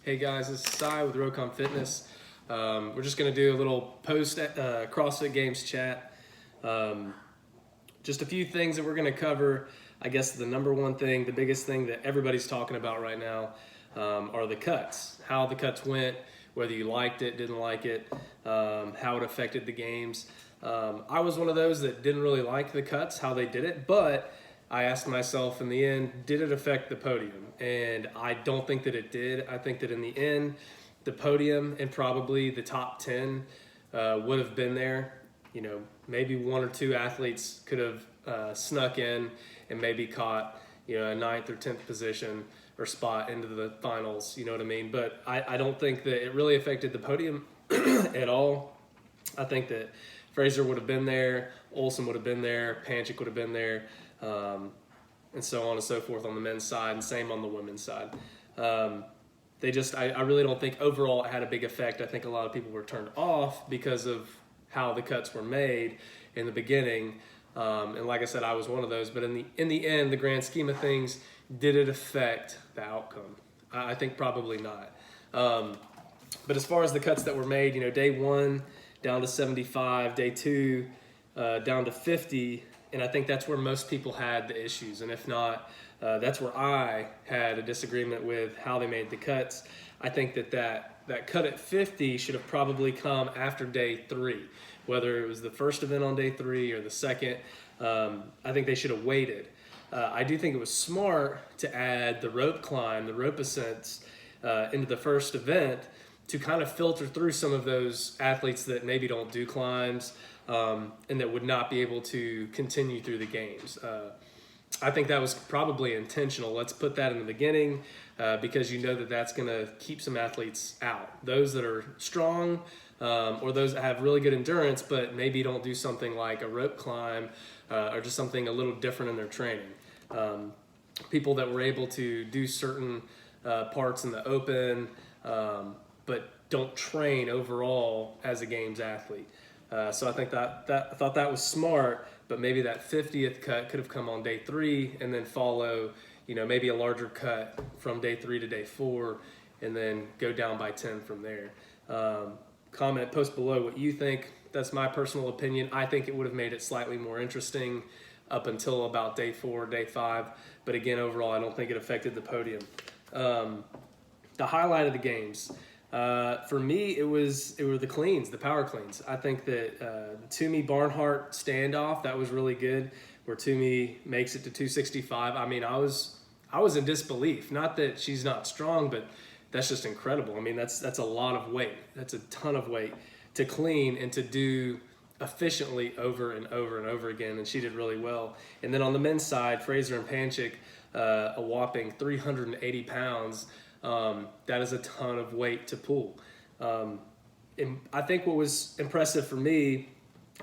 Hey guys, this is Sai with Rocom Fitness. We're just going to do a little post CrossFit Games chat. Just a few things that we're going to cover. I guess the number one thing, the biggest thing that everybody's talking about right now are the cuts. How the cuts went, whether you liked it, didn't like it, how it affected the games. I was one of those that didn't really like the cuts, how they did it, but I asked myself in the end, did it affect the podium? And I don't think that it did. I think that in the end, the podium and probably the top 10 would have been there. You know, maybe one or two athletes could have snuck in and maybe caught, a 9th or 10th position or spot into the finals, you know what I mean? But I don't think that it really affected the podium at all. I think that Fraser would have been there, Olsen would have been there, Panchik would have been there, and so on and so forth on the men's side, and same on the women's side. I really don't think overall it had a big effect. I think a lot of people were turned off because of how the cuts were made in the beginning. And like I said, I was one of those. But in the end, the grand scheme of things, did it affect the outcome? I think probably not. But as far as the cuts that were made, day 1 down to 75, day 2 down to 50, and I think that's where most people had the issues. And if not, that's where I had a disagreement with how they made the cuts. I think that cut at 50 should have probably come after day 3, whether it was the first event on day 3 or the second. I think they should have waited. I do think it was smart to add the rope climb, the rope ascents into the first event to kind of filter through some of those athletes that maybe don't do climbs and that would not be able to continue through the games. I think that was probably intentional. Let's put that in the beginning because you know that that's going to keep some athletes out. Those that are strong or those that have really good endurance but maybe don't do something like a rope climb or just something a little different in their training. People that were able to do certain parts in the open but don't train overall as a games athlete. So I think I thought that was smart, but maybe that 50th cut could have come on day 3 and then follow, maybe a larger cut from day 3 to day 4 and then go down by 10 from there. Post below what you think. That's my personal opinion. I think it would have made it slightly more interesting up until about day 4, day 5. But again, overall, I don't think it affected the podium. The highlight of the games. For me, it were the cleans, the power cleans. I think that the Toomey Barnhart standoff, that was really good, where Toomey makes it to 265. I mean, I was in disbelief. Not that she's not strong, but that's just incredible. I mean, that's a lot of weight. That's a ton of weight to clean and to do efficiently over and over and over again, and she did really well. And then on the men's side, Fraser and Panchik, a whopping 380 pounds. That is a ton of weight to pull. And I think what was impressive for me,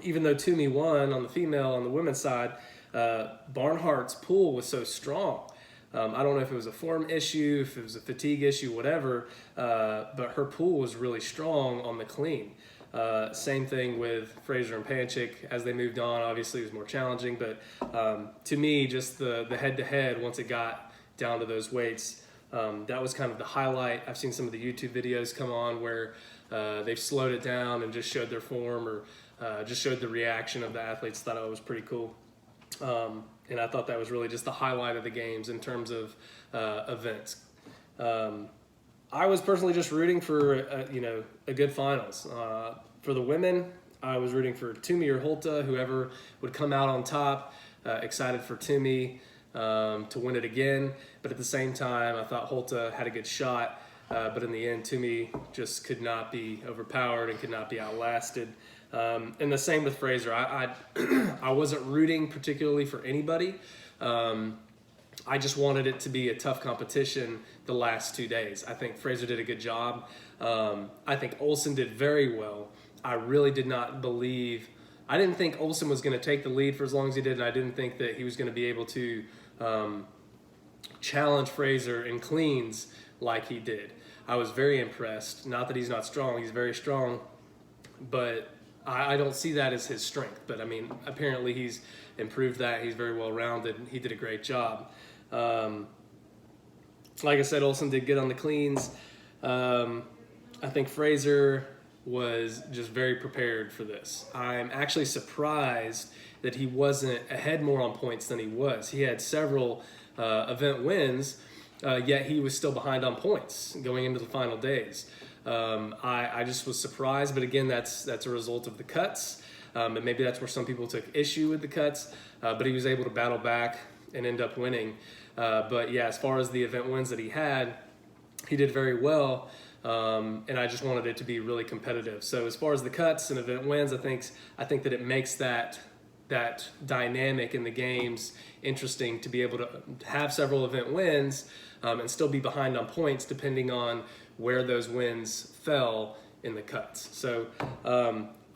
even though Toomey won on the women's side, Barnhart's pull was so strong. I don't know if it was a form issue, if it was a fatigue issue, whatever, but her pull was really strong on the clean. Same thing with Fraser and Panchik as they moved on. Obviously, it was more challenging, but to me, just the head-to-head, once it got down to those weights, that was kind of the highlight. I've seen some of the YouTube videos come on where they've slowed it down and just showed their form or just showed the reaction of the athletes. Thought it was pretty cool. And I thought that was really just the highlight of the games in terms of events. I was personally just rooting for a good finals. For the women, I was rooting for Toomey or Hulta, whoever would come out on top. Excited for Toomey to win it again, but at the same time, I thought Hulta had a good shot. But in the end, Toomey just could not be overpowered and could not be outlasted. And the same with Fraser. I wasn't rooting particularly for anybody. I just wanted it to be a tough competition the last 2 days. I think Fraser did a good job. I think Olsen did very well. I really did not believe. I didn't think Olsen was going to take the lead for as long as he did, and I didn't think that he was going to be able to challenge Fraser in cleans like he did. I was very impressed. Not that he's not strong, he's very strong, but I don't see that as his strength. But I mean, apparently he's improved that. He's very well rounded. He did a great job. Like I said, Olsen did good on the cleans. I think Fraser was just very prepared for this. I'm actually surprised that he wasn't ahead more on points than he was. He had several event wins, yet he was still behind on points going into the final days. I just was surprised, but again, that's a result of the cuts, and maybe that's where some people took issue with the cuts, but he was able to battle back and end up winning. But yeah, as far as the event wins that he had, he did very well, and I just wanted it to be really competitive. So as far as the cuts and event wins, I think that it makes that dynamic in the games interesting to be able to have several event wins and still be behind on points depending on where those wins fell in the cuts. So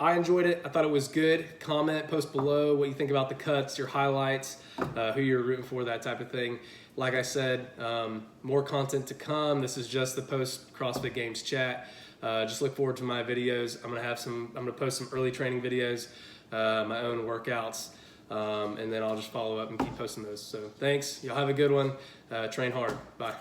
I enjoyed it. I thought it was good. Comment, post below what you think about the cuts, your highlights, who you're rooting for, that type of thing. Like I said, more content to come. This is just the post CrossFit Games chat. Just look forward to my videos. I'm gonna post some early training videos, my own workouts, and then I'll just follow up and keep posting those. So thanks. Y'all have a good one. Train hard. Bye.